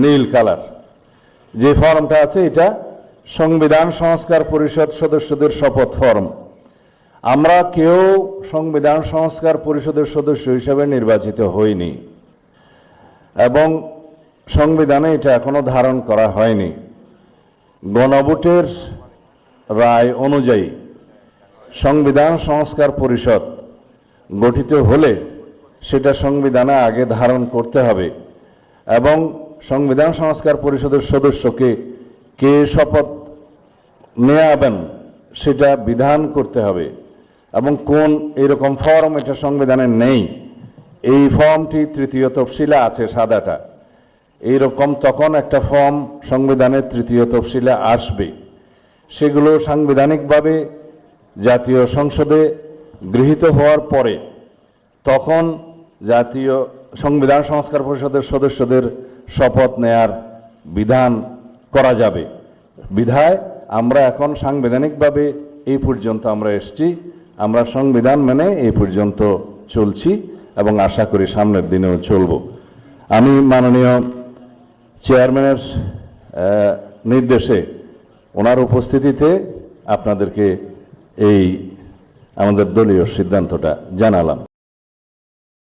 নীল colour যে ফর্মটা আছে এটা সংবিধান সংস্কার পরিষদ সদস্যদের শপথ ফর্ম। আমরা কেউ সংবিধান সংস্কার পরিষদের সদস্য হিসেবে নির্বাচিত হইনি এবং সংবিধানে এটা এখনো ধারণ করা হয়নি। গণভোটের রায় অনুযায়ী সংবিধান সংস্কার পরিষদ গঠিত হলে সেটা সংবিধানে আগে ধারণ করতে হবে এবং সংবিধান সংস্কার পরিষদের সদস্যকে কে শপথ নেওয়াবেন সেটা বিধান করতে হবে এবং কোন এরকম ফর্ম এটা সংবিধানে নেই। এই ফর্মটি তৃতীয় তফসিলে আছে সাদাটা, এইরকম তখন একটা ফর্ম সংবিধানের তৃতীয় তফসিলে আসবে। সেগুলো সাংবিধানিকভাবে জাতীয় সংসদে গৃহীত হওয়ার পরে তখন জাতীয় সংবিধান সংস্কার পরিষদের সদস্যদের শপথ নেয়ার বিধান করা যাবে। বিধায় আমরা এখন সাংবিধানিকভাবে এই পর্যন্ত আমরা এসেছি, আমরা সংবিধান মেনে এই পর্যন্ত চলছি এবং আশা করি সামনের দিনেও চলব। আমি মাননীয় চেয়ারম্যানের নির্দেশে ওনার উপস্থিতিতে আপনাদেরকে এই আমাদের দলীয় সিদ্ধান্তটা জানালাম।